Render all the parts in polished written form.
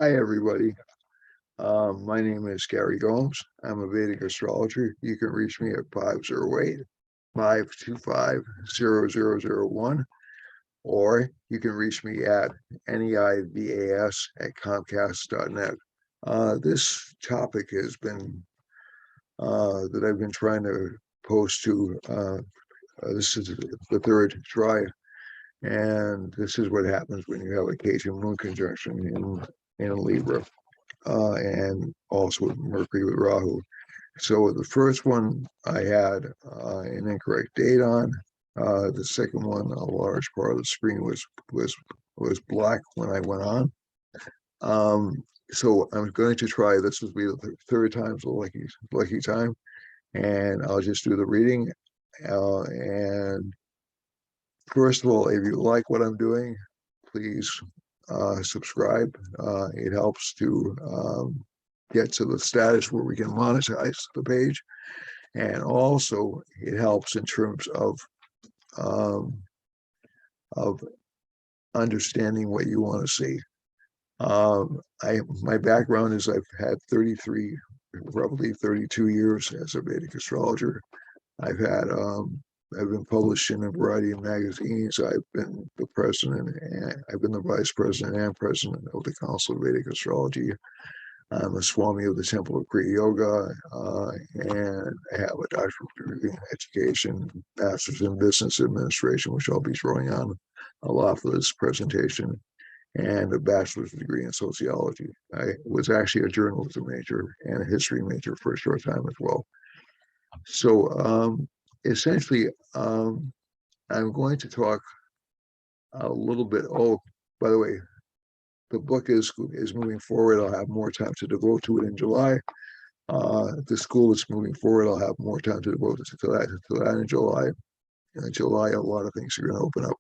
Hi, everybody. My name is Gary Gomes. I'm a Vedic astrologer. You can reach me at 508-525-0001, or you can reach me at neivas@comcast.net. This topic has been that I've been trying to post to. This is the third try, and this is what happens when you have a Cajun moon conjunction in Libra. And also with Mercury with Rahu. So the first one I had an incorrect date on. The second one, a large part of the screen was was black when I went on. So I'm going to try. This will be the third time's the lucky time, and I'll just do the reading. And first of all, if you like what I'm doing, please subscribe. It helps to get to the status where we can monetize the page. And also it helps in terms um, of understanding what you want to see. My background is I've had 33, roughly 32 years as a Vedic astrologer. I've had I've been published in a variety of magazines. I've been the president and I've been the vice president and president of the Council of Vedic Astrology. I'm a Swami of the Temple of Kriya Yoga, and I have a doctorate degree in education, master's in business administration, which I'll be throwing on a lot for this presentation, and a bachelor's degree in sociology. I was actually a journalism major and a history major for a short time as well. So essentially, I'm going to talk a little bit. Oh, by the way, the book is moving forward. I'll have more time to devote to it in July. The school is moving forward. I'll have more time to devote to that in July. In July, a lot of things are going to open up.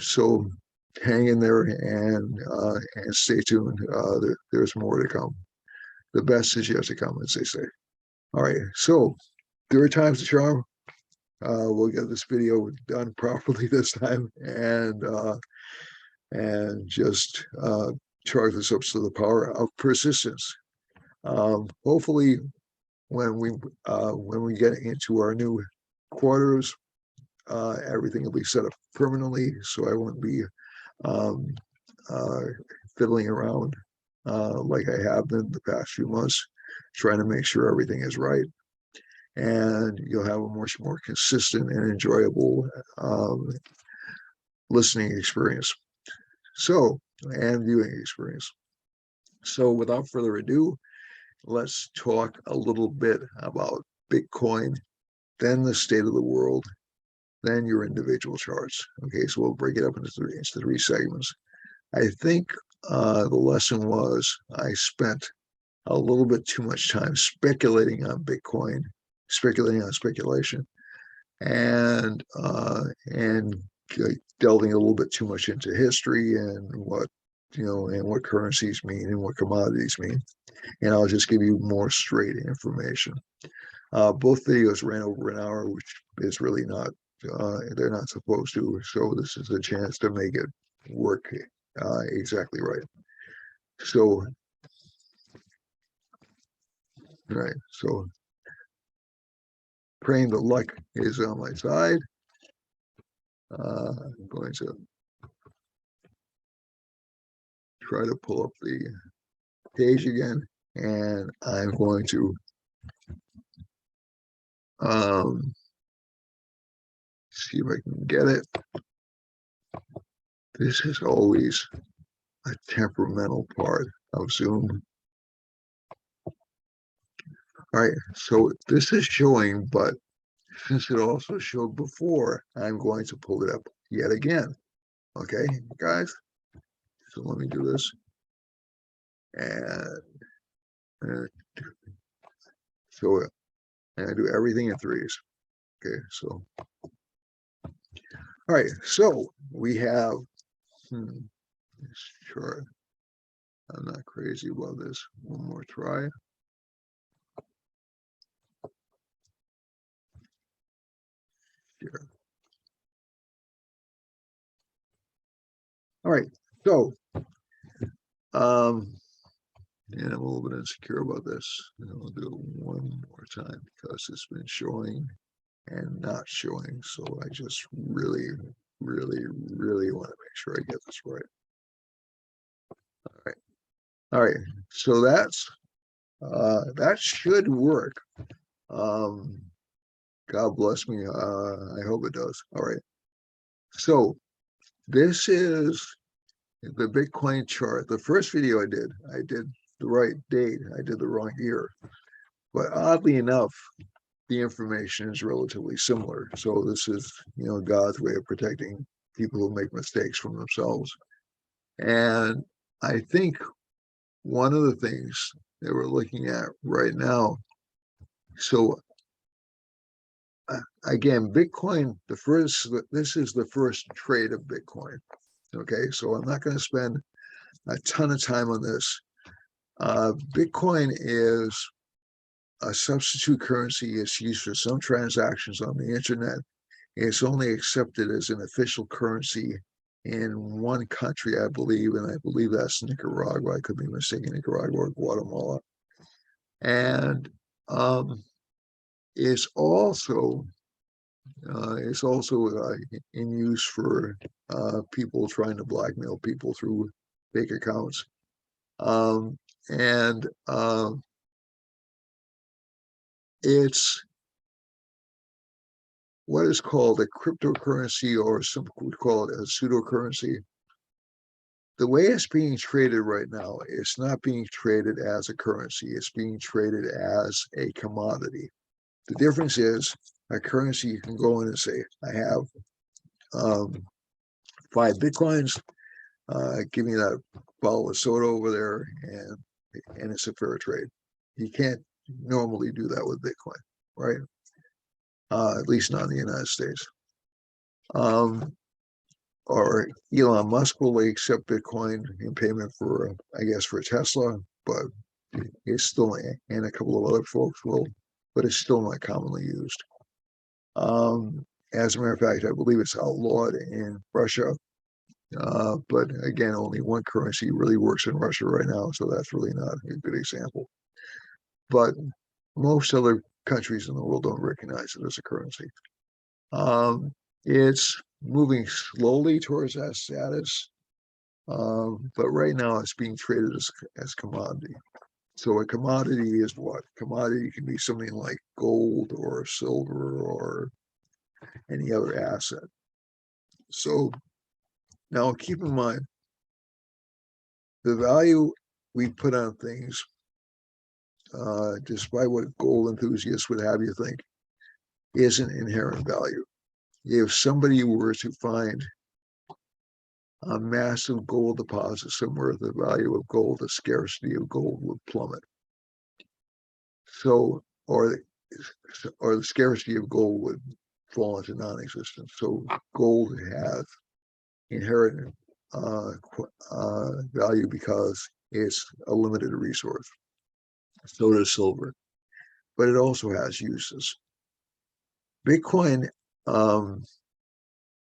So hang in there and stay tuned. There's more to come. The best is yet to come, as they say. All right. So third time's the charm. We'll get this video done properly this time, and just charge this up to the power of persistence. Hopefully, when we get into our new quarters, everything will be set up permanently, so I won't be um, uh, fiddling around like I have been the past few months, trying to make sure everything is right. And you'll have a much more consistent and enjoyable listening experience. So, and viewing experience. So, without further ado, let's talk a little bit about Bitcoin, then the state of the world, then your individual charts. Okay, so we'll break it up into three segments. I think the lesson was I spent a little bit too much time speculating on Bitcoin, speculating on speculation, and delving a little bit too much into history and what currencies mean and what commodities mean. And I'll just give you more straight information. Both videos ran over an hour, which is really not, they're not supposed to. So this is a chance to make it work exactly right. So, right. So praying that luck is on my side. I'm going to try to pull up the page again, and I'm going to um, see if I can get it. This is always a temperamental part of Zoom. All right, so this is showing, but since it also showed before, I'm going to pull it up yet again. Okay, guys? So let me do this. And, and so and I do everything in threes. Okay, so all right, so we have this chart. I'm not crazy about this. One more try. Here. All right, so And I'm a little bit insecure about this. And I'll do it one more time because it's been showing and not showing. So I just really, really, really want to make sure I get this right. All right. All right. So that should work. God bless me. I hope it does. All right. So this is the Bitcoin chart. The first video I did the right date. I did the wrong year. But oddly enough, the information is relatively similar. So this is, God's way of protecting people who make mistakes from themselves. And I think one of the things that we're looking at right now, so again, Bitcoin, this is the first trade of Bitcoin. Okay, so I'm not going to spend a ton of time on this. Bitcoin is a substitute currency. It's used for some transactions on the internet. It's only accepted as an official currency in one country, I believe, and I believe that's Nicaragua. I could be mistaken, Nicaragua or Guatemala. And it's also in use for people trying to blackmail people through fake accounts. And it's what is called a cryptocurrency, or some would call it a pseudocurrency. The way it's being traded right now, it's not being traded as a currency. It's being traded as a commodity. The difference is a currency, you can go in and say, I have 5 Bitcoins, give me that bottle of soda over there, and it's a fair trade. You can't normally do that with Bitcoin, right? At least not in the United States. Or Elon Musk will accept Bitcoin in payment for, I guess, for Tesla, but it's still, and a couple of other folks will, but it's still not commonly used. As a matter of fact, I believe it's outlawed in Russia. But again, only one currency really works in Russia right now, so that's really not a good example. But most other countries in the world don't recognize it as a currency. It's moving slowly towards that status, but right now it's being traded as commodity. So a commodity is what? Commodity can be something like gold or silver or any other asset. So now keep in mind, the value we put on things, despite what gold enthusiasts would have you think, isn't inherent value. If somebody were to find a massive gold deposit somewhere, the value of gold, the scarcity of gold would plummet. So, or the scarcity of gold would fall into non-existence. So gold has inherent value because it's a limited resource. So does silver, but it also has uses. Bitcoin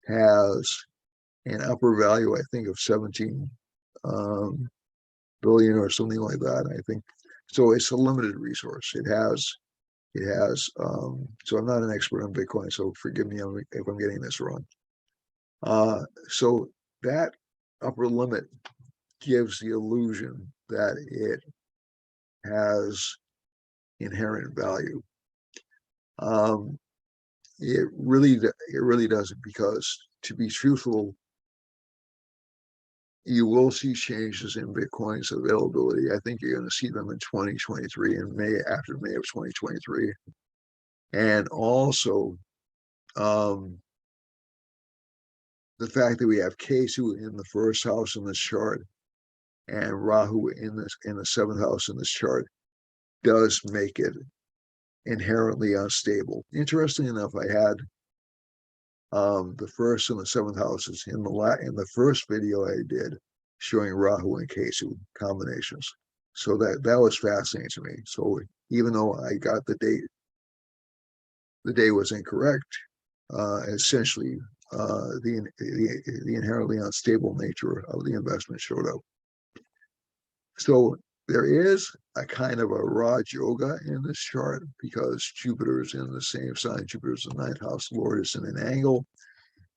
has an upper value, I think, of 17 billion or something like that. I think so. It's a limited resource. It has. So I'm not an expert on Bitcoin, so forgive me if I'm getting this wrong. So that upper limit gives the illusion that it has inherent value. It really doesn't, because to be truthful, you will see changes in Bitcoin's availability. I think you're going to see them in 2023, in May, after May of 2023. And also, the fact that we have Ketu in the first house in this chart and Rahu in the 7th house in this chart does make it inherently unstable. Interestingly enough, I had the 1st and the 7th houses in the first video I did showing Rahu and Ketu combinations. So that was fascinating to me. So even though I got the day was incorrect, essentially the inherently unstable nature of the investment showed up. So there is a kind of a Raj Yoga in this chart because Jupiter is in the same sign. Jupiter's the ninth house lord is in an angle.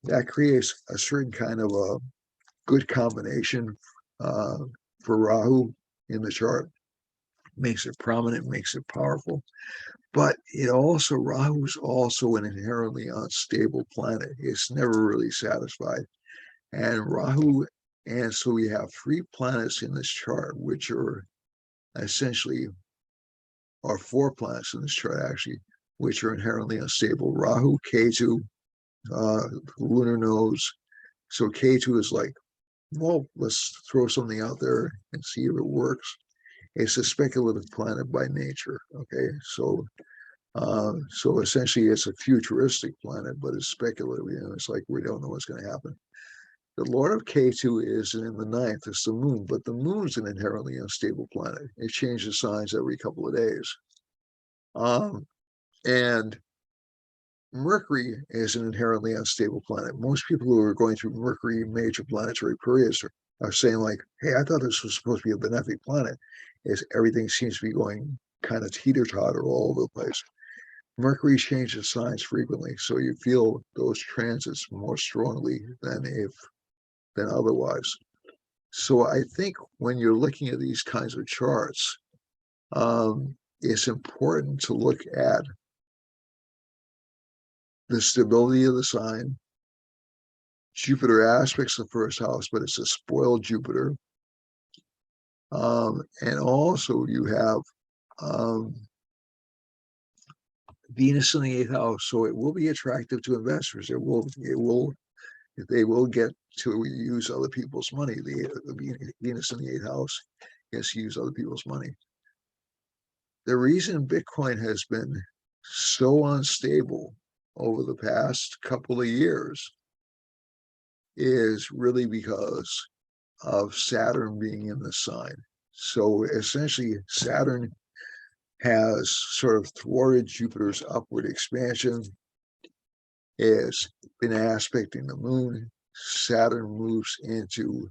That creates a certain kind of a good combination uh, for Rahu in the chart. Makes it prominent, makes it powerful. But it also, Rahu is also an inherently unstable planet. It's never really satisfied. And Rahu, and so we have three planets in this chart, which are essentially, or four planets in this chart actually, which are inherently unstable. Rahu, Ketu, lunar nodes. So Ketu is like, well, let's throw something out there and see if it works. It's a speculative planet by nature. Okay, so essentially it's a futuristic planet, but it's speculative. It's like we don't know what's going to happen. The Lord of K2 is in the ninth, it's the moon, but the moon's an inherently unstable planet. It changes signs every couple of days. And Mercury is an inherently unstable planet. Most people who are going through Mercury major planetary periods are saying like, hey, I thought this was supposed to be a benefic planet. Is everything seems to be going kind of teeter-totter all over the place. Mercury changes signs frequently, so you feel those transits more strongly than otherwise. So I think when you're looking at these kinds of charts, it's important to look at the stability of the sign. Jupiter aspects the first house, but it's a spoiled Jupiter. And also you have Venus in the eighth house, so it will be attractive to investors. They will get to use other people's money. The Venus in the eighth house gets to use other people's money. The reason Bitcoin has been so unstable over the past couple of years is really because of Saturn being in the sign. So essentially, Saturn has sort of thwarted Jupiter's upward expansion. It's been aspecting the moon. Saturn moves into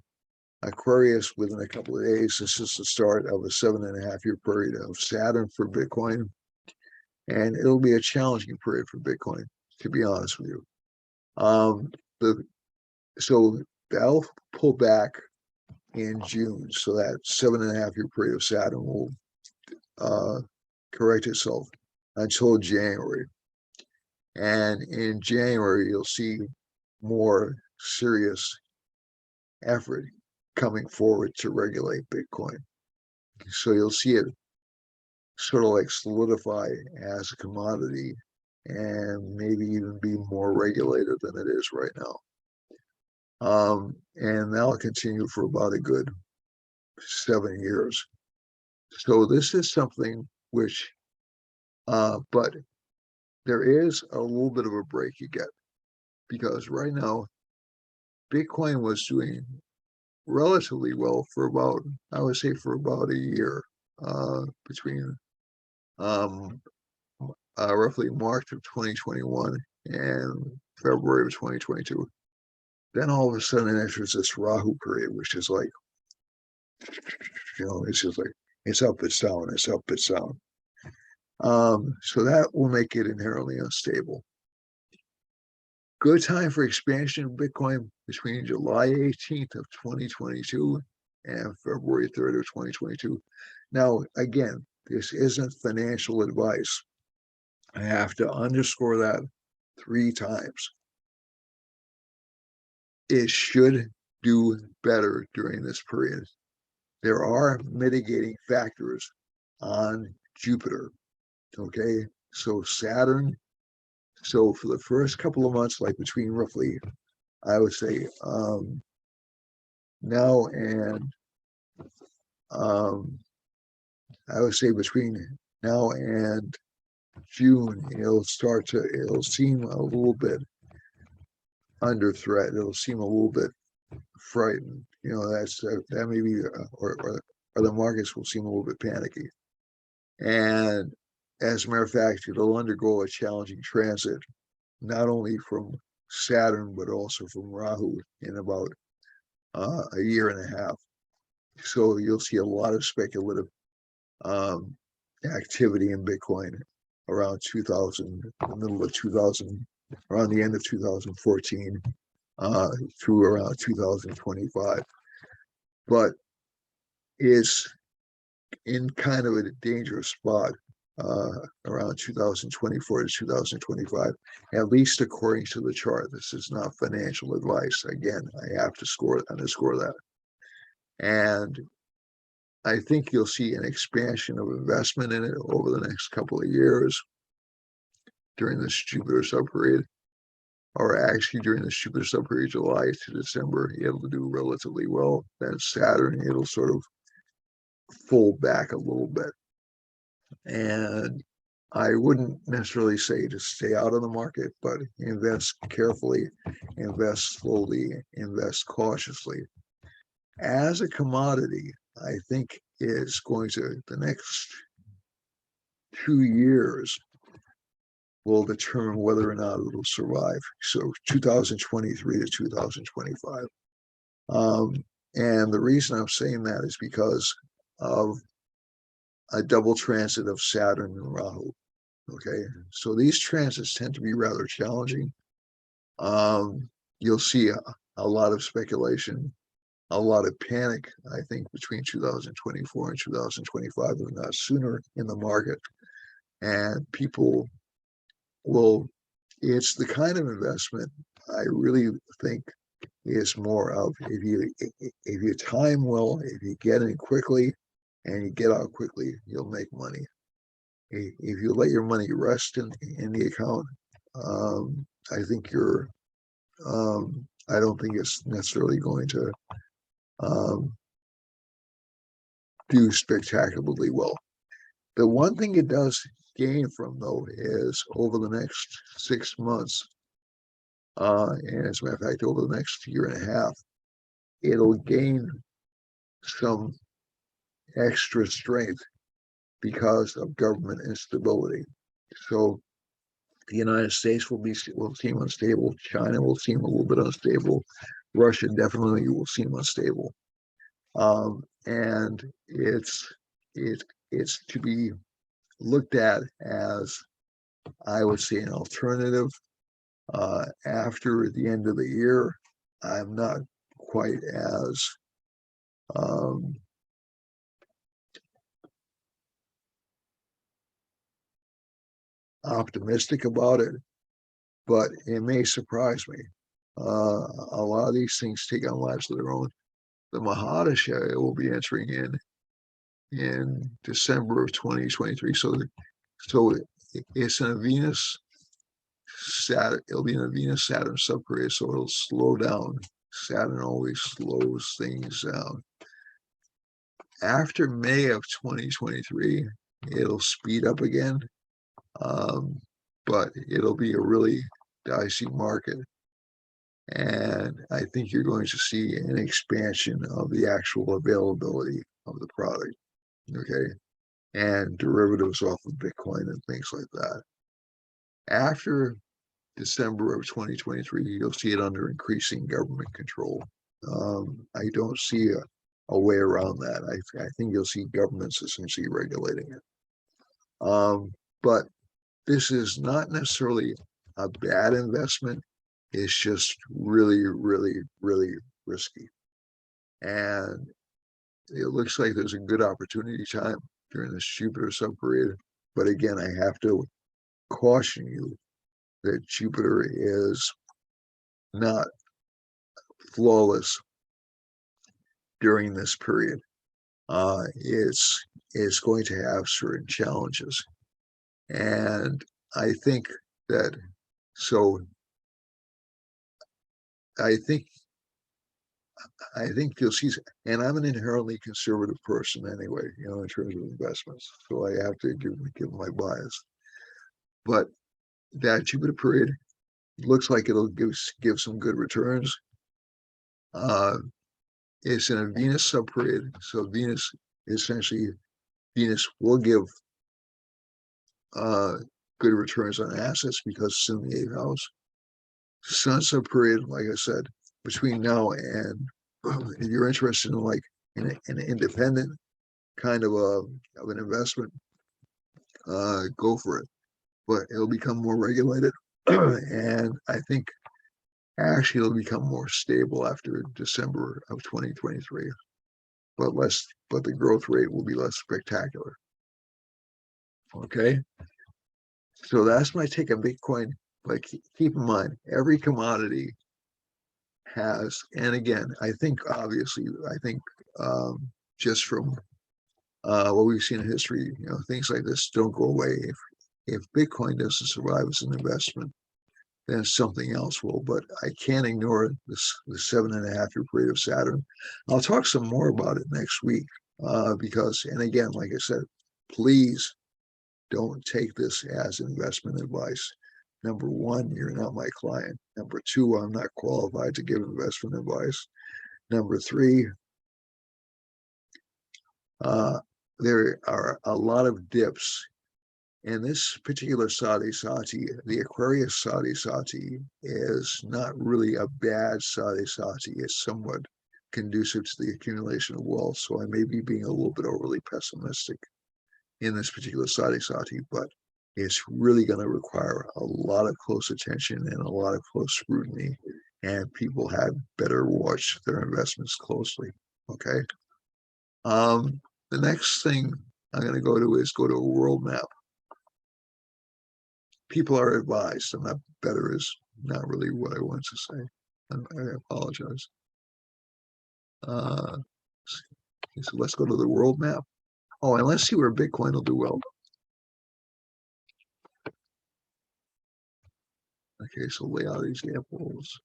Aquarius within a couple of days. This is the start of a 7.5-year period of Saturn for Bitcoin. And it'll be a challenging period for Bitcoin, to be honest with you. So that'll pull back in June. So that 7.5-year period of Saturn will correct itself until January. And in January, you'll see more serious effort coming forward to regulate Bitcoin. So you'll see it sort of like solidify as a commodity and maybe even be more regulated than it is right now. And that'll continue for about a good 7 years. So this is something which, but there is a little bit of a break you get because right now, Bitcoin was doing relatively well for about, I would say for about a year, between roughly March of 2021 and February of 2022. Then all of a sudden it enters this Rahu period, which is like, it's just like, it's up, it's down, it's up, it's down. So that will make it inherently unstable. Good time for expansion of Bitcoin between July 18th of 2022 and February 3rd of 2022. Now, again, this isn't financial advice. I have to underscore that 3 times. It should do better during this period. There are mitigating factors on Jupiter. Okay, so Saturn. So for the first couple of months, like between roughly, I would say now and I would say between now and June, it'll seem a little bit under threat. It'll seem a little bit frightened. That may be, or the markets will seem a little bit panicky. And as a matter of fact, it'll undergo a challenging transit, not only from Saturn, but also from Rahu in about a year and a half. So you'll see a lot of speculative activity in Bitcoin around 2000, the middle of 2000, around the end of 2014 through around 2025. But it's in kind of a dangerous spot around 2024 to 2025, at least according to the chart. This is not financial advice. Again, I have to underscore that. And I think you'll see an expansion of investment in it over the next couple of years during this Jupiter subperiod, or actually during this Jupiter subperiod, July to December, it'll do relatively well. Then Saturn, it'll sort of pull back a little bit. And I wouldn't necessarily say to stay out of the market, but invest carefully, invest slowly, invest cautiously. As a commodity, I think is going to, the next 2 years will determine whether or not it'll survive. So 2023 to 2025. And the reason I'm saying that is because of a double transit of Saturn and Rahu. Okay, so these transits tend to be rather challenging. You'll see a lot of speculation, a lot of panic, I think, between 2024 and 2025, if not sooner, in the market. And people will, it's the kind of investment I really think is more of, if you time well, if you get in quickly and you get out quickly, you'll make money. If you let your money rest in the account, I think you're, I don't think it's necessarily going to do spectacularly well. The one thing it does gain from, though, is over the next 6 months, and as a matter of fact, over the next year and a half, it'll gain some extra strength because of government instability. So the United States will seem unstable. China will seem a little bit unstable. Russia definitely will seem unstable. And it's to be looked at as, I would say, an alternative. After the end of the year, I'm not quite as optimistic about it, but it may surprise me. A lot of these things take on lives of their own. The Mahadasha will be entering in December of 2023. So it's in a Venus Saturn. It'll be in a Venus Saturn subperiod, so it'll slow down. Saturn always slows things down. After May of 2023, it'll speed up again, but it'll be a really dicey market. And I think you're going to see an expansion of the actual availability of the product, okay, and derivatives off of Bitcoin and things like that. After December of 2023, you'll see it under increasing government control. I don't see a way around that. I think you'll see governments essentially regulating it. But this is not necessarily a bad investment. It's just really, really, really risky. And it looks like there's a good opportunity time during this Jupiter subperiod. But again, I have to caution you that Jupiter is not flawless during this period. It's going to have certain challenges. And I think that, so I think you'll see, and I'm an inherently conservative person anyway, in terms of investments. So I have to give my bias. But that Jupiter period looks like it'll give some good returns. It's in a Venus subperiod, so Venus will give good returns on assets because it's in the 8th house. Sun subperiod, like I said, between now and if you're interested in like an independent kind of an investment, go for it. But it'll become more regulated, and I think actually it'll become more stable after December of 2023. But the growth rate will be less spectacular. Okay, so that's my take on Bitcoin. But keep in mind, every commodity has, and again, I think obviously, just from what we've seen in history, things like this don't go away. If Bitcoin doesn't survive as an investment, then something else will. But I can't ignore this the 7.5 year period of Saturn. I'll talk some more about it next week, because, and again, like I said, please don't take this as investment advice. Number one, you're not my client. Number two, I'm not qualified to give investment advice. Number three, there are a lot of dips. And this particular Sadi Sati, the Aquarius Sadi Sati, is not really a bad Sadi Sati. It's somewhat conducive to the accumulation of wealth. So I may be being a little bit overly pessimistic in this particular Sadi Sati, but it's really going to require a lot of close attention and a lot of close scrutiny. And people had better watch their investments closely. Okay. The next thing I'm going to go to is go to a world map. People are advised, and that better is not really what I want to say. I apologize. So let's go to the world map. Oh, and let's see where Bitcoin will do well. Okay, so lay out examples.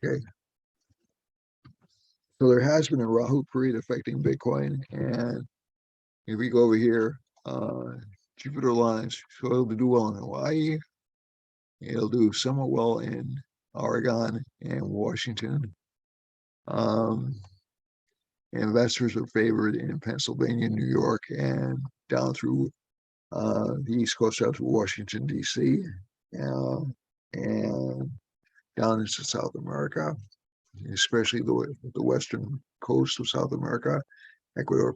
Okay. So there has been a Rahu period affecting Bitcoin, and if we go over here, Jupiter lines, so it'll do well in Hawaii. It'll do somewhat well in Oregon and Washington. Investors are favored in Pennsylvania, New York, and down through the East Coast out to Washington, D.C., and down into South America, especially the western coast of South America, Ecuador,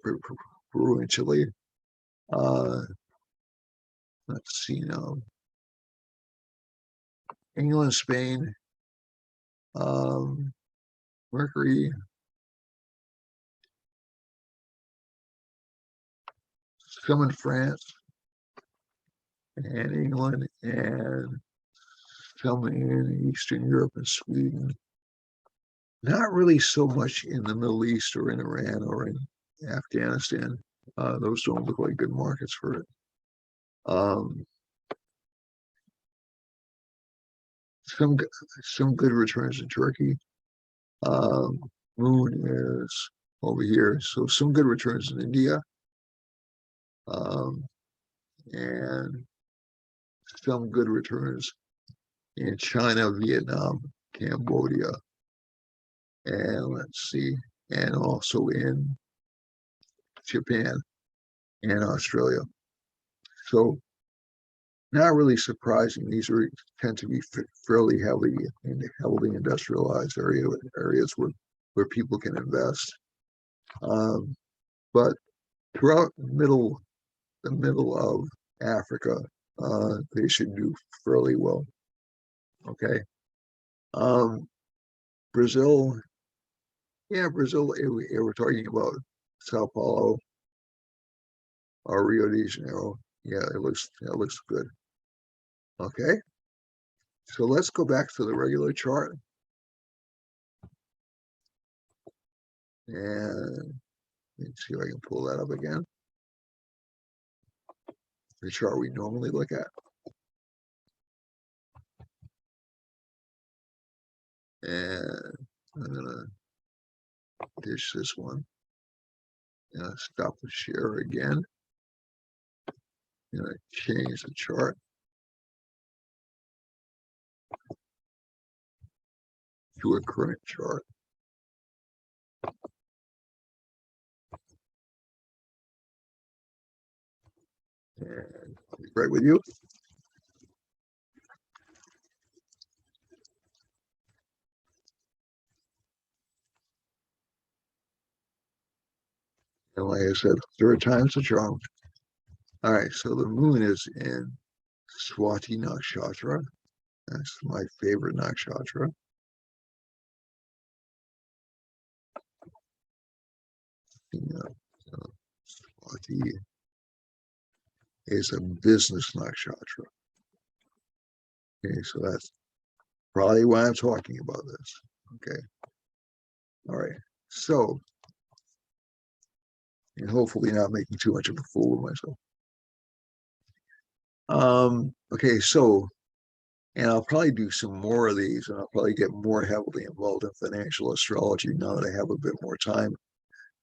Peru, and Chile. Let's see now. England, Spain, Mercury, some in France and England, and some in Eastern Europe and Sweden. Not really so much in the Middle East or in Iran or in Afghanistan. Those don't look like good markets for it. Some good returns in Turkey. Moon is over here, so some good returns in India, and some good returns in China, Vietnam, Cambodia, and let's see, and also in Japan and Australia. So not really surprising. These tend to be fairly heavily industrialized areas where people can invest. But throughout the middle of Africa, they should do fairly well. Okay. Brazil, yeah, Brazil. We're talking about Sao Paulo or Rio de Janeiro. Yeah, it looks good. Okay. So let's go back to the regular chart. And let's see if I can pull that up again. The chart we normally look at. And I'm gonna dish this one. Stop the share again. Change the chart to a current chart. And right with you. And like I said, third time's the charm. All right, so the moon is in Swati Nakshatra. That's my favorite nakshatra. Yeah, so Swati is a business nakshatra. Okay, so that's probably why I'm talking about this. Okay, all right. So, and hopefully not making too much of a fool of myself. Okay, so, and I'll probably do some more of these, and I'll probably get more heavily involved in financial astrology now that I have a bit more time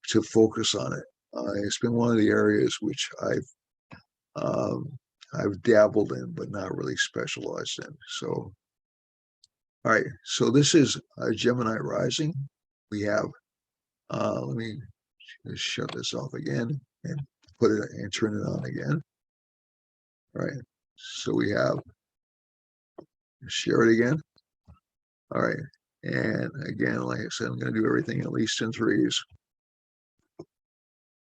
to focus on it. It's been one of the areas which um, I've dabbled in, but not really specialized in. So, all right. So this is a Gemini rising. We have. Let me just shut this off again and put it and turn it on again. All right. So we have. Share it again. All right. And again, like I said, I'm going to do everything at least in threes,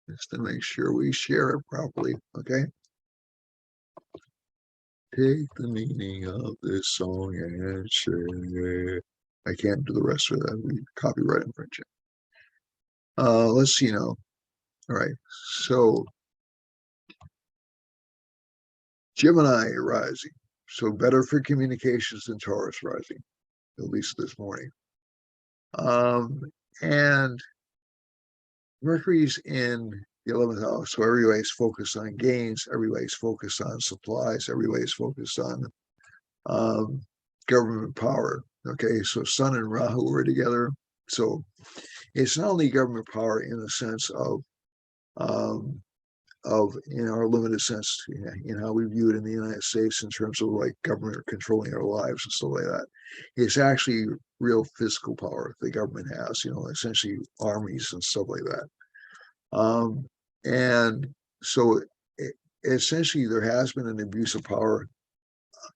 just to make sure we share it properly. Okay. Take the meaning of this song and share it. I can't do the rest of that. We copyright infringement. Let's see now. All right. So Gemini rising. So better for communications than Taurus rising, at least this morning. And Mercury's in the 11th house. So everybody's focused on gains. Everybody's focused on supplies. Everybody's focused on government power. Okay. So Sun and Rahu are together. So it's not only government power in the sense um, in our limited sense, in how we view it in the United States in terms of like government controlling our lives and stuff like that. It's actually real physical power the government has, essentially armies and stuff like that. And so essentially there has been an abuse of power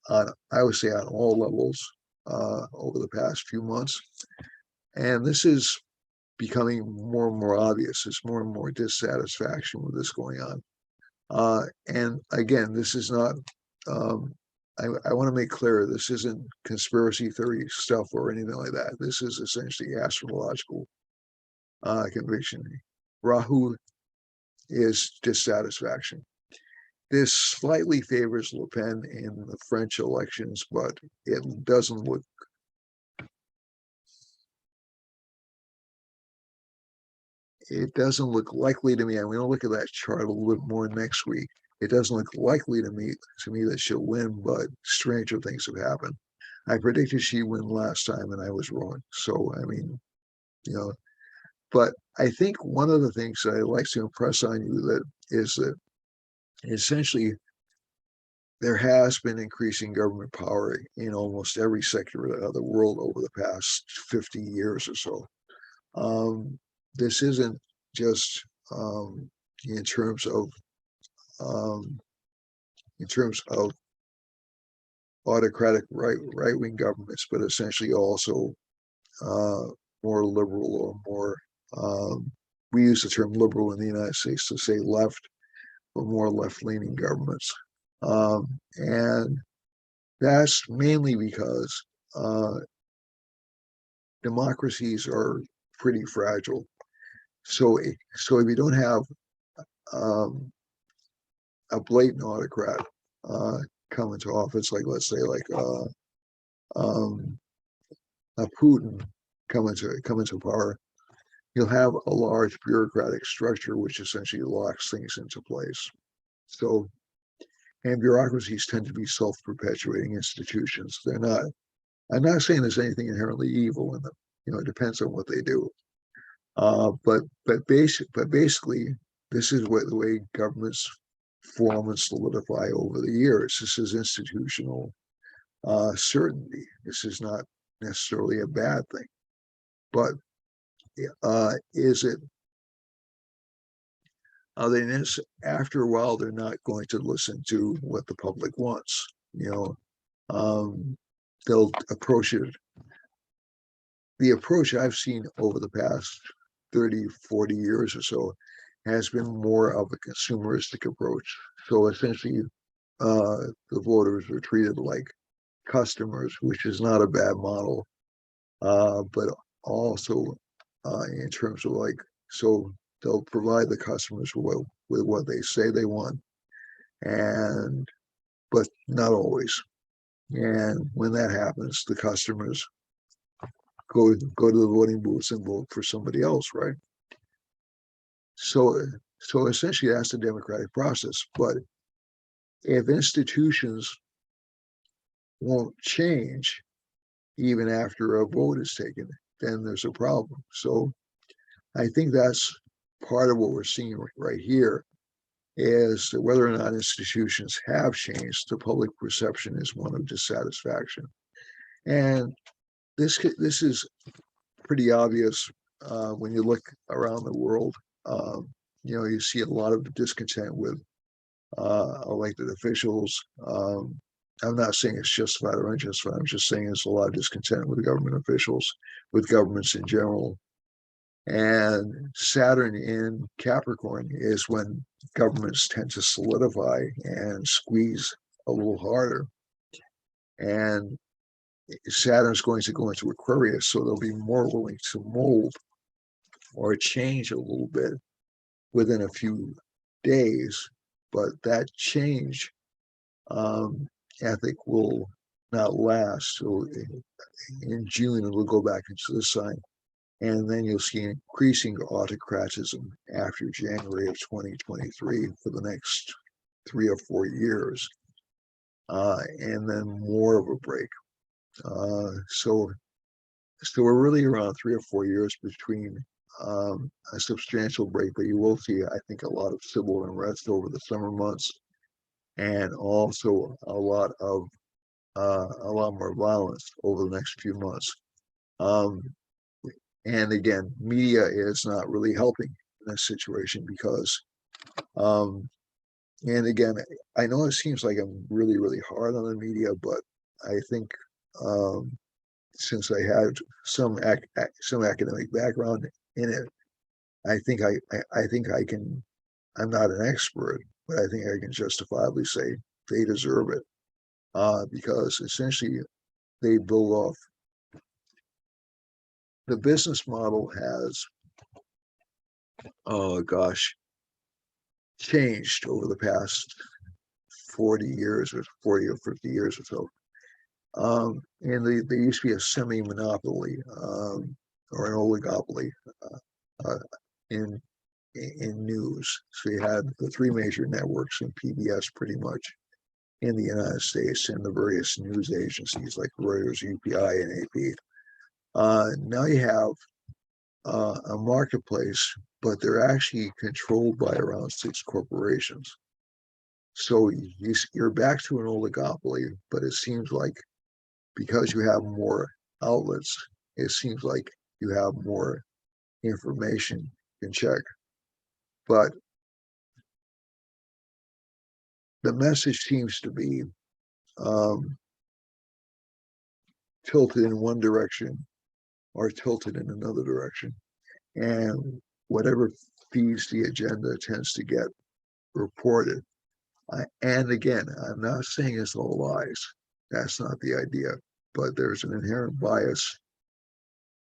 on, I would say, on all levels over the past few months. And this is becoming more and more obvious. There's more and more dissatisfaction with this going on. And again, this is not, I want to make clear, this isn't conspiracy theory stuff or anything like that. This is essentially astrological conviction. Rahu is dissatisfaction. This slightly favors Le Pen in the French elections, but it doesn't look likely to me. I'm going to look at that chart a little bit more next week. It doesn't look likely to me that she'll win, but stranger things have happened. I predicted she'd win last time, and I was wrong. So I mean, you know, but I think one of the things that I'd like to impress on you that is that essentially there has been increasing government power in almost every sector of the world over the past 50 years or so. This isn't just in terms of um, autocratic right-wing governments, but essentially also uh, more liberal or more. We use the term liberal in the United States to say left, but more left-leaning governments, and that's mainly because democracies are pretty fragile. So if you don't have um, a blatant autocrat come into office, like let's say um, a Putin come into power, you'll have a large bureaucratic structure which essentially locks things into place. So, and bureaucracies tend to be self-perpetuating institutions. They're not. I'm not saying there's anything inherently evil in them. It depends on what they do. But basically, this is the way governments form and solidify over the years. This is institutional certainty. This is not necessarily a bad thing, but is it? After a while, they're not going to listen to what the public wants. They'll approach it. The approach I've seen over the past 30, 40 years or so has been more of a consumeristic approach. So essentially, the voters are treated like customers, which is not a bad model, but also in terms of like, so they'll provide the customers with what they say they want, and but not always. And when that happens, the customers go to the voting booths and vote for somebody else, right? So so essentially that's the democratic process. But if institutions won't change even after a vote is taken, then there's a problem. So I think that's part of what we're seeing right here is that whether or not institutions have changed, the public perception is one of dissatisfaction. And this is pretty obvious when you look around the world. Um, you see a lot of discontent with elected officials. I'm not saying it's justified or unjustified. I'm just saying there's a lot of discontent with government officials, with governments in general. And Saturn in Capricorn is when governments tend to solidify and squeeze a little harder. And Saturn's going to go into Aquarius, so they'll be more willing to mold or change a little bit within a few days. But that change, I think, will not last. So in June, it'll go back into the sign. And then you'll see increasing autocratism after January of 2023 for the next 3 or 4 years, and then more of a break. So we're really around 3 or 4 years between a substantial break, but you will see, I think, a lot of civil unrest over the summer months, and also a lot more violence over the next few months. And again, media is not really helping in this situation because, and again, I know it seems like I'm really, really hard on the media, but I think since I had some academic background in it, I think I can. I'm not an expert, but I think I can justifiably say they deserve it because essentially they build off the business model has, oh gosh, changed over the past 40 years or 40 or 50 years or so. And they used to be a semi-monopoly or an oligopoly uh, in news. So you had the three major networks and PBS pretty much in the United States and the various news agencies like Reuters, UPI, and AP. Now you have a marketplace, but they're actually controlled by around 6 corporations. So you're back to an oligopoly, but it seems like because you have more outlets, it seems like you have more information you can check. But the message seems to be um, tilted in one direction or tilted in another direction. And whatever feeds the agenda tends to get reported. And again, I'm not saying it's all lies. That's not the idea. But there's an inherent bias.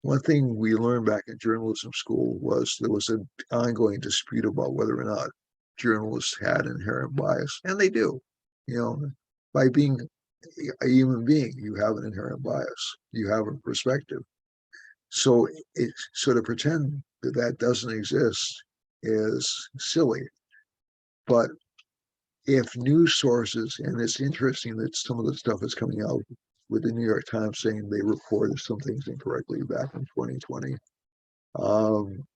One thing we learned back in journalism school was there was an ongoing dispute about whether or not journalists had inherent bias, and they do. You know, by being a human being, you have an inherent bias. You have a perspective. So to pretend that that doesn't exist is silly. But if news sources, and it's interesting that some of the stuff is coming out with the New York Times saying they reported some things incorrectly back in 2020,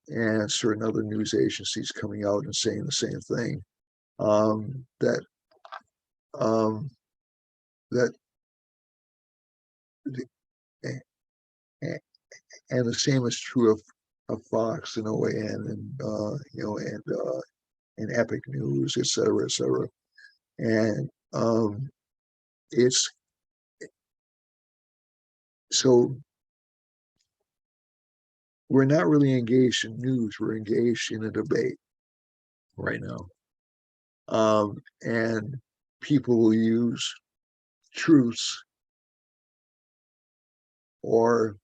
and certain other news agencies coming out and saying the same thing, that um, that and the same is true of Fox and OAN and and Epic News, et cetera, et cetera. And it's so we're not really engaged in news, we're engaged in a debate. right now. And people will use truths or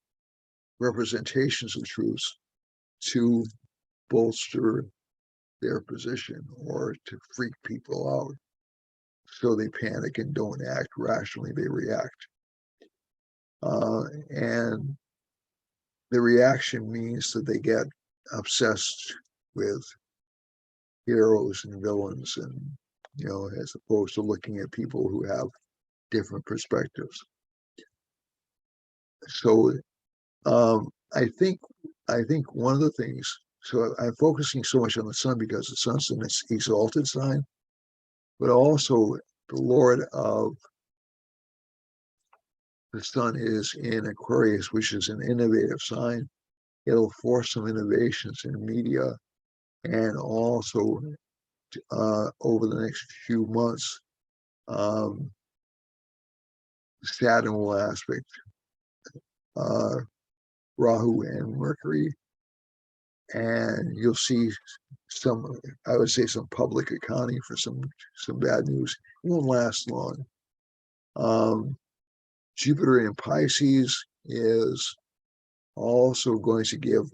representations of truths to bolster their position or to freak people out. So they panic and don't act rationally, they react. And the reaction means that they get obsessed with heroes and villains, and as opposed to looking at people who have different perspectives. So I think one of the things, so I'm focusing so much on the sun because the sun's in its exalted sign, but also the Lord of the sun is in Aquarius, which is an innovative sign. It'll force some innovations in media, and also over the next few months, Saturn will aspect Rahu and Mercury, and you'll see some, I would say, some public accounting for some bad news. It won't last long. Jupiter in Pisces is also going to give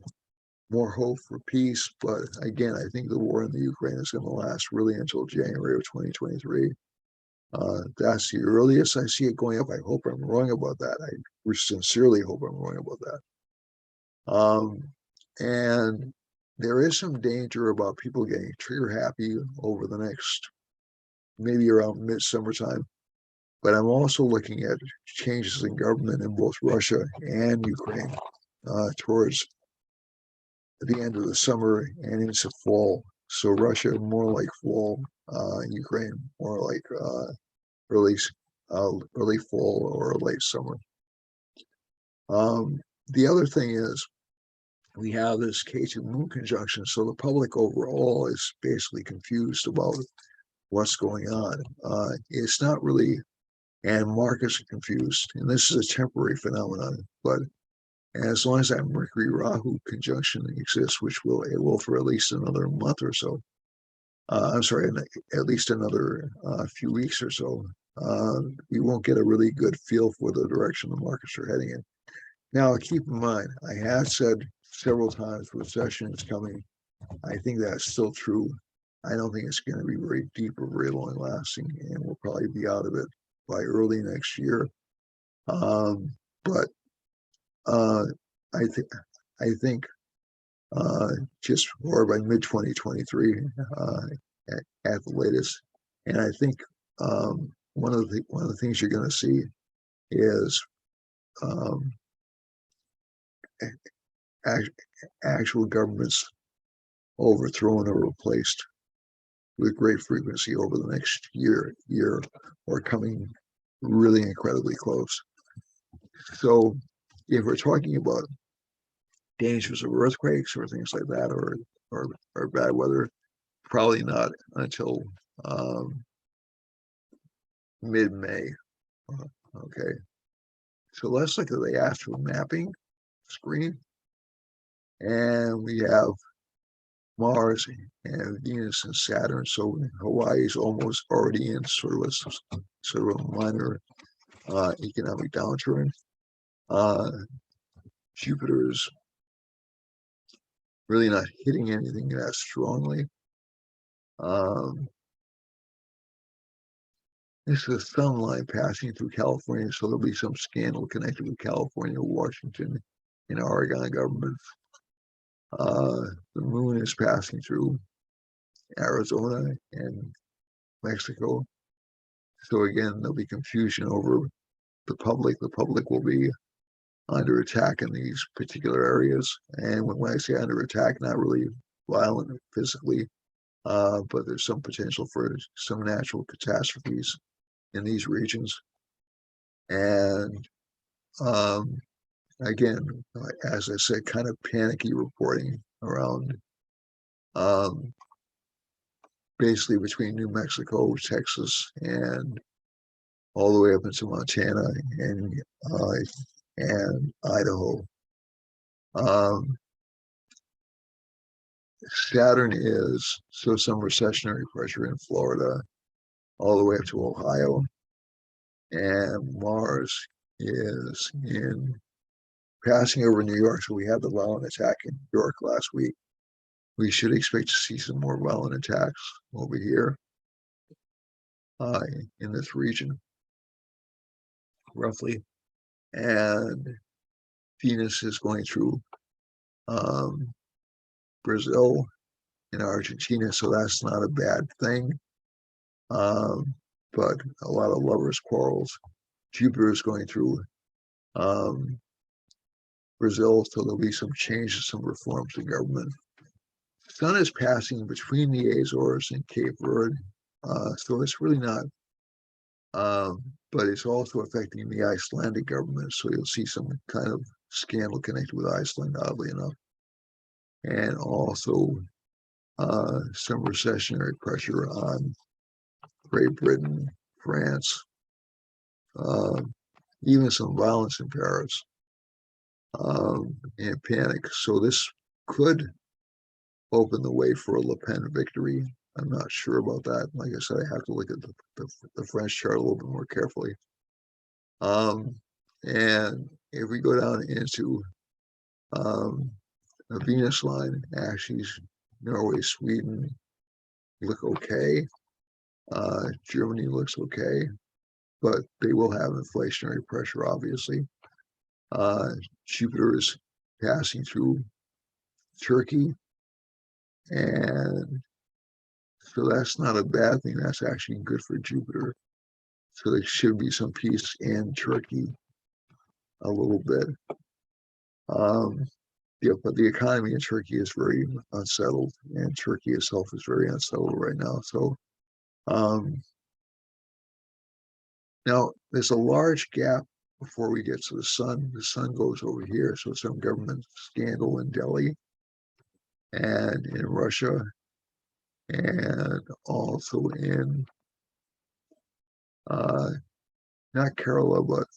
more hope for peace, but again, I think the war in the Ukraine is going to last really until January of 2023. That's the earliest I see it going up. I hope I'm wrong about that. I sincerely hope I'm wrong about that. And there is some danger about people getting trigger happy over the next, maybe around midsummer time. But I'm also looking at changes in government in both Russia and Ukraine towards the end of the summer and into fall. So Russia more like fall, Ukraine more like early fall or late summer. The other thing is we have this K2 moon conjunction, so the public overall is basically confused about what's going on. It's not really, and markets are confused, and this is a temporary phenomenon, but as long as that Mercury Rahu conjunction exists, which it will for at least another month or so. I'm sorry, at least another few weeks or so. You won't get a really good feel for the direction the markets are heading in. Now, keep in mind, I have said several times recession is coming. I think that's still true. I don't think it's going to be very deep or very long lasting, and we'll probably be out of it by early next year. But I think just or by mid 2023 at the latest. And I think one of the things you're going to see is actual governments overthrown or replaced with great frequency over the next year, or coming really incredibly close. So if we're talking about dangers of earthquakes or things like that, or bad weather, probably not until mid-May. Okay, so let's look at the astral mapping screen, and we have Mars and Venus and Saturn. So Hawaii is almost already in sort of a minor economic downturn. Jupiter is really not hitting anything that strongly. This is a sun line passing through California, so there'll be some scandal connected with California, Washington, and Oregon governments. The moon is passing through Arizona and Mexico. So again, there'll be confusion over the public. The public will be under attack in these particular areas. And when I say under attack, not really violent physically, but there's some potential for some natural catastrophes in these regions. And again, as I said, kind of panicky reporting around basically between New Mexico, Texas, and all the way up into Montana and Idaho. Saturn is so some recessionary pressure in Florida all the way up to Ohio, and Mars is in passing over New York. So we had the violent attack in New York last week. We should expect to see some more violent attacks over here in this region, roughly. And Venus is going through Brazil and Argentina, so that's not a bad thing. But a lot of lovers' quarrels. Jupiter is going through Brazil, so there'll be some changes, some reforms in government. Sun is passing between the Azores and Cape Verde, so it's really not, but it's also affecting the Icelandic government, so you'll see some kind of scandal connected with Iceland, oddly enough, and also some recessionary pressure on Great Britain, France, even some violence in Paris, and panic. So this could open the way for a Le Pen victory. I'm not sure about that. Like I said, I have to look at the French chart a little bit more carefully. And if we go down into a Venus line, actually, Norway, Sweden look okay. Germany looks okay, but they will have inflationary pressure, obviously. Jupiter is passing through Turkey, and so that's not a bad thing. That's actually good for Jupiter. So there should be some peace in Turkey a little bit. Yeah, but the economy in Turkey is very unsettled, and Turkey itself is very unsettled right now. So now there's a large gap before we get to the sun. The sun goes over here, so some government scandal in Delhi and in Russia, and also in not Kerala, but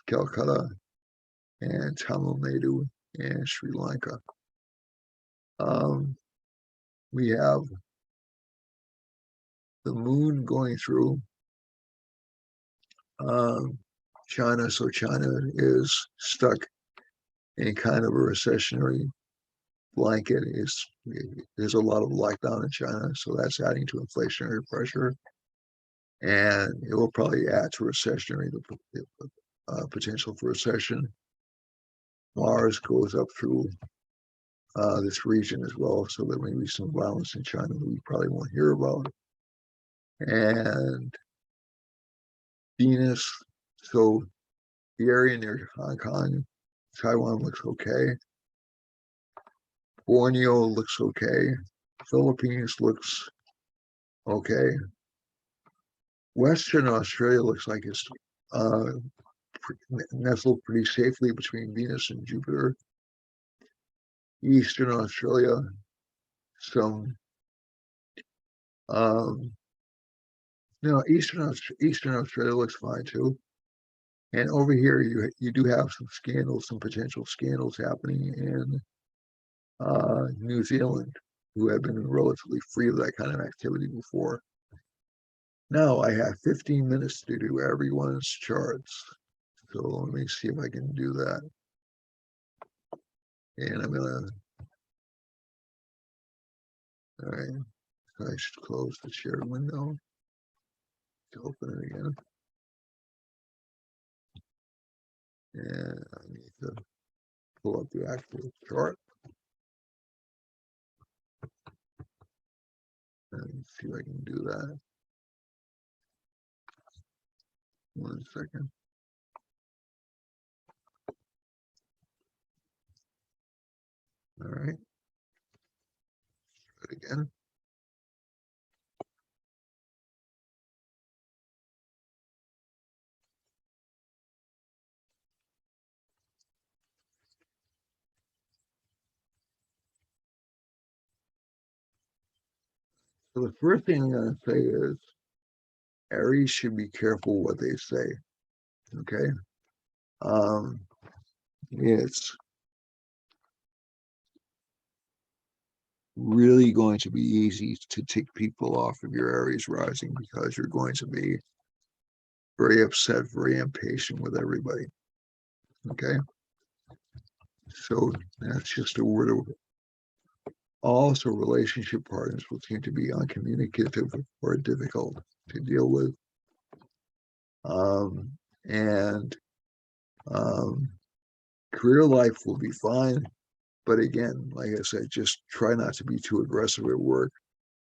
Calcutta and Tamil Nadu and Sri Lanka. We have the moon going through China, so China is stuck in kind of a recessionary blanket. There's a lot of lockdown in China, so that's adding to inflationary pressure, and it will probably add to recessionary potential for recession. Mars goes up through this region as well, so there may be some violence in China that we probably won't hear about. And Venus, so the area near Hong Kong, Taiwan looks okay. Borneo looks okay. Philippines looks okay. Western Australia looks like it's nestled pretty safely between Venus and Jupiter. Eastern Australia, some Eastern Australia looks fine too. And over here, you do have some scandals, some potential scandals happening in New Zealand, who have been relatively free of that kind of activity before. Now I have 15 minutes to do everyone's charts. So let me see if I can do that. And I'm gonna, all right, so I should close the shared window to open it again. And I need to pull up the actual chart and see if I can do that. 1 second. All right. Try it again. So the first thing I'm going to say is Aries should be careful what they say. Okay. It's really going to be easy to tick people off of your Aries rising, because you're going to be very upset, very impatient with everybody. Okay, so that's just a word of. Also, relationship partners will seem to be uncommunicative or difficult to deal with. And career life will be fine. But again, like I said, just try not to be too aggressive at work.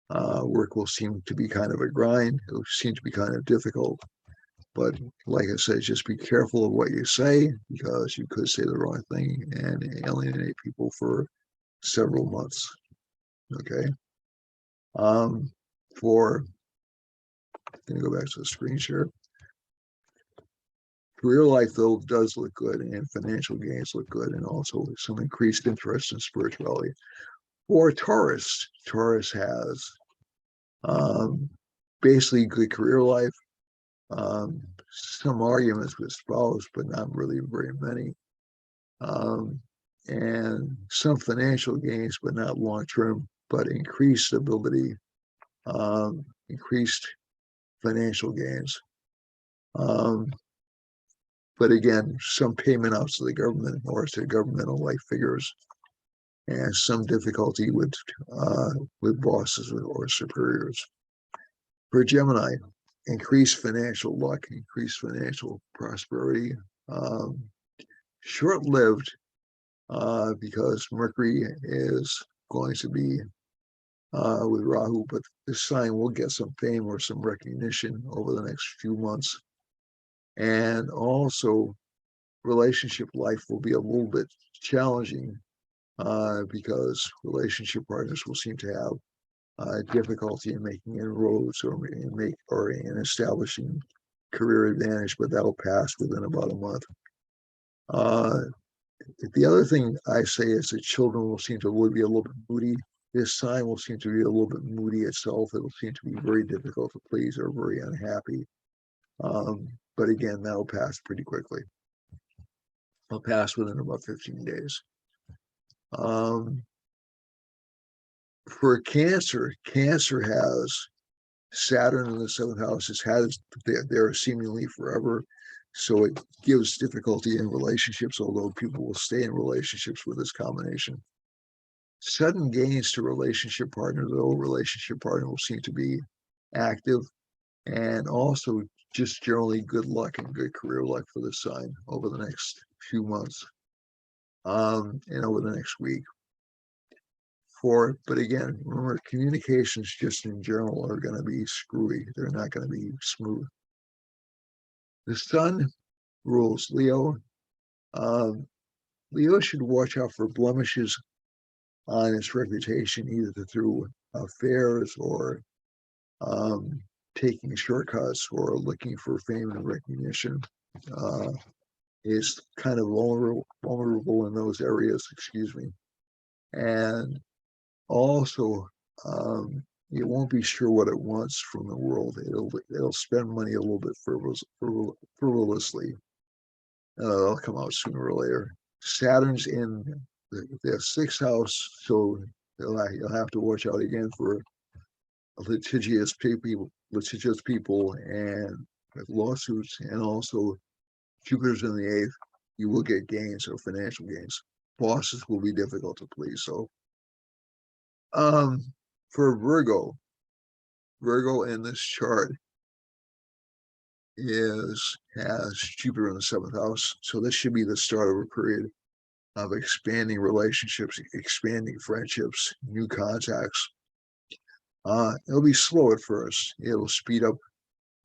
Work will seem to be kind of a grind. It'll seem to be kind of difficult. But like I said, just be careful of what you say, because you could say the wrong thing and alienate people for several months. Okay. For Going to go back to the screen share. Career life, though, does look good, and financial gains look good, and also some increased interest in spirituality. For Taurus, Taurus has basically good career life, some arguments with spouse, but not really very many, and some financial gains, but not long term, but increased stability, increased financial gains. But again, some payment out to the government or to governmental like figures, and some difficulty with bosses or superiors. For Gemini, increased financial luck, increased financial prosperity, short-lived, because Mercury is going to be with Rahu, but this sign will get some fame or some recognition over the next few months. And also, relationship life will be a little bit challenging, because relationship partners will seem to have difficulty in making inroads or in establishing career advantage, but that'll pass within about a month. The other thing I say is that children will seem to be a little bit moody. This sign will seem to be a little bit moody itself. It will seem to be very difficult to please or very unhappy. But again, that'll pass pretty quickly. It'll pass within about 15 days. For Cancer, Cancer has Saturn in the seventh house. Has had it there seemingly forever, so it gives difficulty in relationships, although people will stay in relationships with this combination. Sudden gains to relationship partner, though relationship partner will seem to be active, and also just generally good luck and good career luck for this sign over the next few months, and over the next week. But again, remember, communications just in general are going to be screwy. They're not going to be smooth. The sun rules Leo. Leo should watch out for blemishes on its reputation, either through affairs or taking shortcuts or looking for fame and recognition. Is kind of vulnerable in those areas, excuse me. And also, it won't be sure what it wants from the world. It'll spend money a little bit frivolously. It'll come out sooner or later. Saturn's in the sixth house, so you'll have to watch out again for litigious people, and lawsuits, and also Jupiter's in the eighth. You will get gains or financial gains. Bosses will be difficult to please. So, for Virgo in this chart has Jupiter in the seventh house, so this should be the start of a period of expanding relationships, expanding friendships, new contacts. It'll be slow at first. It'll speed up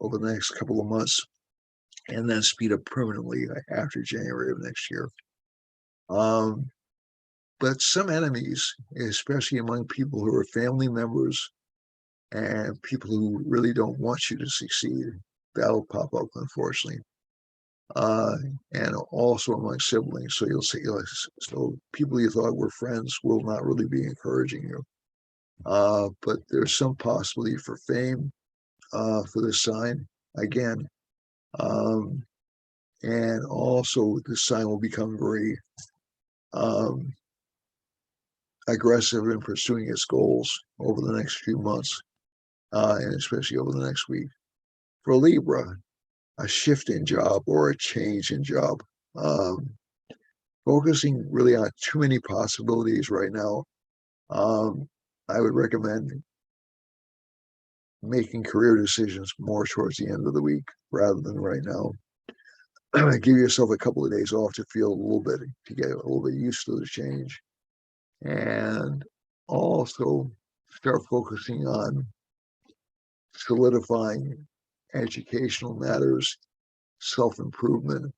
over the next couple of months, and then speed up permanently after January of next year. But some enemies, especially among people who are family members and people who really don't want you to succeed, that'll pop up, unfortunately. And also among siblings. So you'll see, so people you thought were friends will not really be encouraging you. But there's some possibility for fame for this sign again. And also this sign will become very aggressive in pursuing its goals over the next few months, and especially over the next week. For Libra, a shift in job or a change in job. Um, Focusing really on too many possibilities right now. I would recommend making career decisions more towards the end of the week rather than right now. Give yourself a couple of days off to feel a little bit, to get a little bit used to the change. And also start focusing on solidifying educational matters, self-improvement,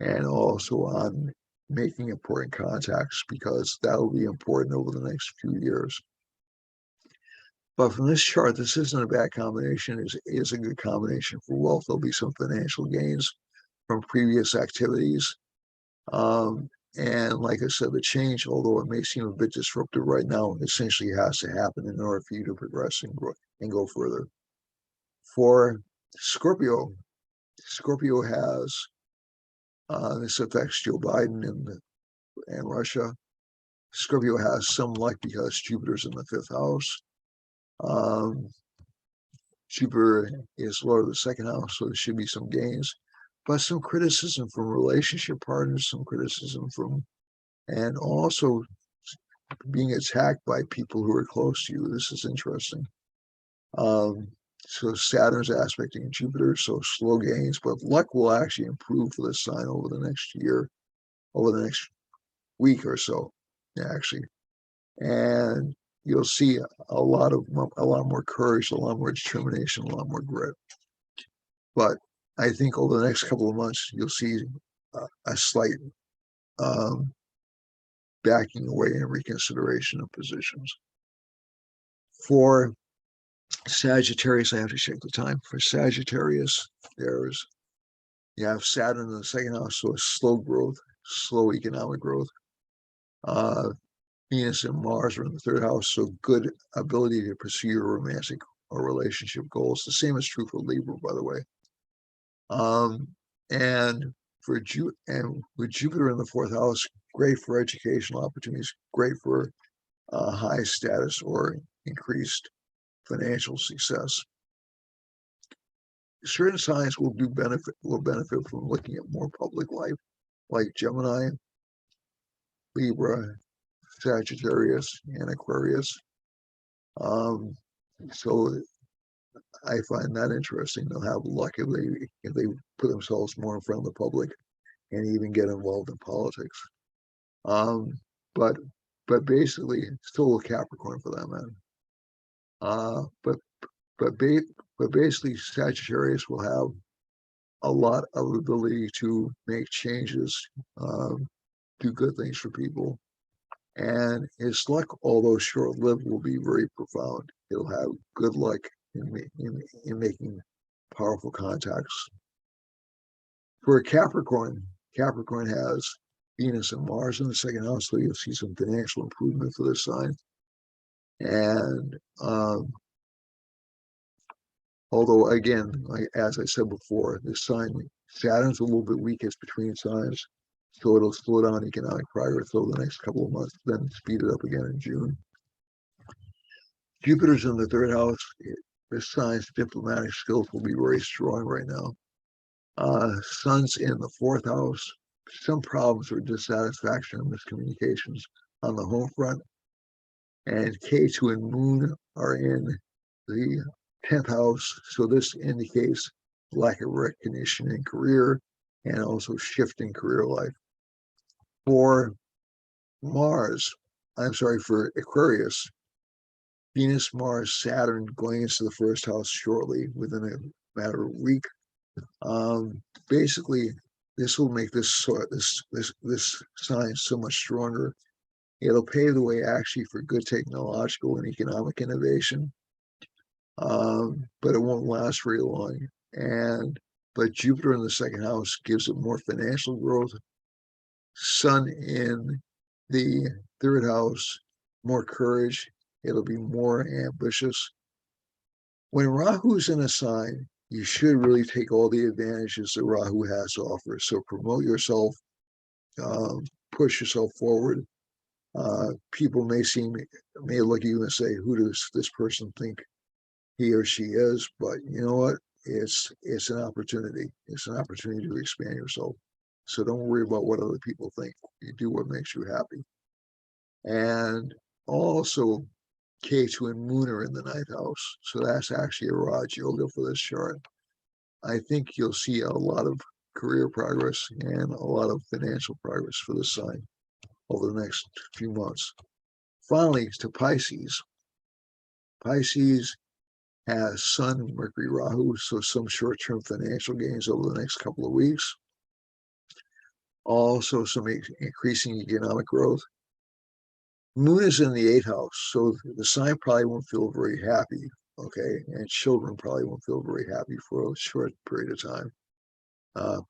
and also on making important contacts, because that will be important over the next few years. But from this chart, this isn't a bad combination. It is a good combination for wealth. There'll be some financial gains from previous activities. And like I said, the change, although it may seem a bit disruptive right now, essentially has to happen in order for you to progress and go further. For Scorpio, Scorpio has, this affects Joe Biden and Russia. Scorpio has some luck because Jupiter's in the fifth house. Um, Jupiter is Lord of the second house, so there should be some gains, but some criticism from relationship partners, some criticism from, and also being attacked by people who are close to you. This is interesting. So Saturn's aspecting Jupiter, so slow gains, but luck will actually improve for this sign over the next year, over the next week or so, actually. And you'll see a lot more courage, a lot more determination, a lot more grit. But I think over the next couple of months, you'll see a slight backing away and reconsideration of positions. For Sagittarius, I have to check the time. For Sagittarius, you have Saturn in the second house, so slow growth, slow economic growth. Venus and Mars are in the third house, so good ability to pursue your romantic or relationship goals. The same is true for Libra, by the way. And with Jupiter in the fourth house, great for educational opportunities, great for high status or increased financial success. Certain signs will benefit from looking at more public life, like Gemini, Libra, Sagittarius, and Aquarius. So I find that interesting. They'll have luck if they put themselves more in front of the public and even get involved in politics. But basically, still a Capricorn for that man. But basically, Sagittarius will have a lot of ability to make changes, do good things for people, and his luck, although short-lived, will be very profound. He'll have good luck in making powerful contacts. For Capricorn, Capricorn has Venus and Mars in the second house, so you'll see some financial improvement for this sign. And although, again, as I said before, this sign, Saturn's a little bit weak, it's between signs, so it'll slow down economic progress over the next couple of months, then speed it up again in June. Jupiter's in the third house. This sign's diplomatic skills will be very strong right now. Sun's in the fourth house. Some problems or dissatisfaction and miscommunications on the home front. And K2 and Moon are in the 10th house. So this indicates lack of recognition in career and also shifting career life. For Aquarius, Venus, Mars, Saturn going into the first house shortly within a matter of a week. Basically, this will make this sign so much stronger. It'll pave the way actually for good technological and economic innovation, but it won't last very long. But Jupiter in the second house gives it more financial growth. Sun in the third house, more courage. It'll be more ambitious. When Rahu's in a sign, you should really take all the advantages that Rahu has to offer. So promote yourself, push yourself forward. People may look at you and say, "Who does this person think he or she is?" But you know what? It's an opportunity. It's an opportunity to expand yourself. So don't worry about what other people think. You do what makes you happy. And also, K2 and Moon are in the ninth house. So that's actually a Raj Yoga for this chart. I think you'll see a lot of career progress and a lot of financial progress for this sign over the next few months. Finally, to Pisces. Pisces has Sun, Mercury, Rahu, so some short-term financial gains over the next couple of weeks. Also, some increasing economic growth. Moon is in the eighth house, so the sign probably won't feel very happy, okay? And children probably won't feel very happy for a short period of time,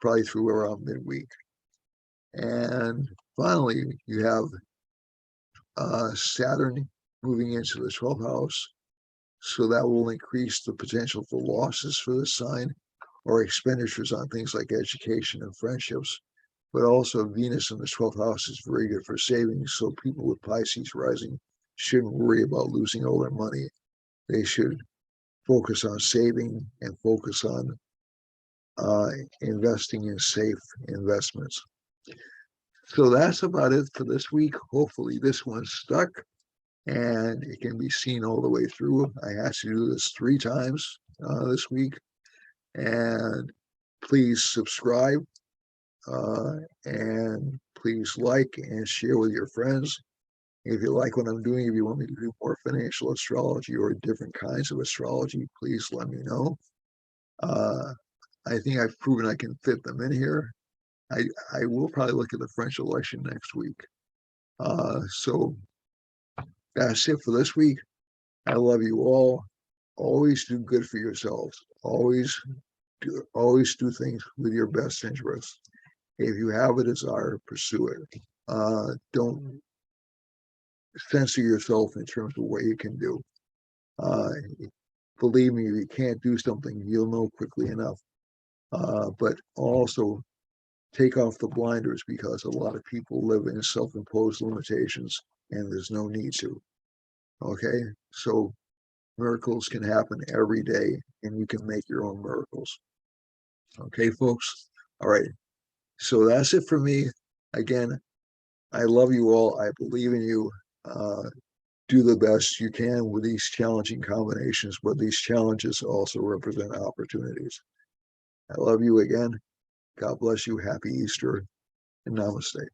probably through around midweek. And finally, you have Saturn moving into the 12th house, so that will increase the potential for losses for this sign or expenditures on things like education and friendships. But also Venus in the 12th house is very good for savings. So people with Pisces rising shouldn't worry about losing all their money. They should focus on saving and focus on investing in safe investments. So that's about it for this week. Hopefully this one stuck and it can be seen all the way through. I had to do this 3 times this week. And please subscribe. And please like and share with your friends. If you like what I'm doing, if you want me to do more financial astrology or different kinds of astrology, please let me know. I think I've proven I can fit them in here. I will probably look at the French election next week. So that's it for this week. I love you all. Always do good for yourselves. Always do things with your best interests. If you have a desire, pursue it. Don't censor yourself in terms of what you can do. Believe me, if you can't do something, you'll know quickly enough. But also take off the blinders because a lot of people live in self-imposed limitations and there's no need to. Okay, so miracles can happen every day and you can make your own miracles. Okay, folks. All right. So that's it for me. Again, I love you all. I believe in you. Do the best you can with these challenging combinations, but these challenges also represent opportunities. I love you again. God bless you. Happy Easter and namaste.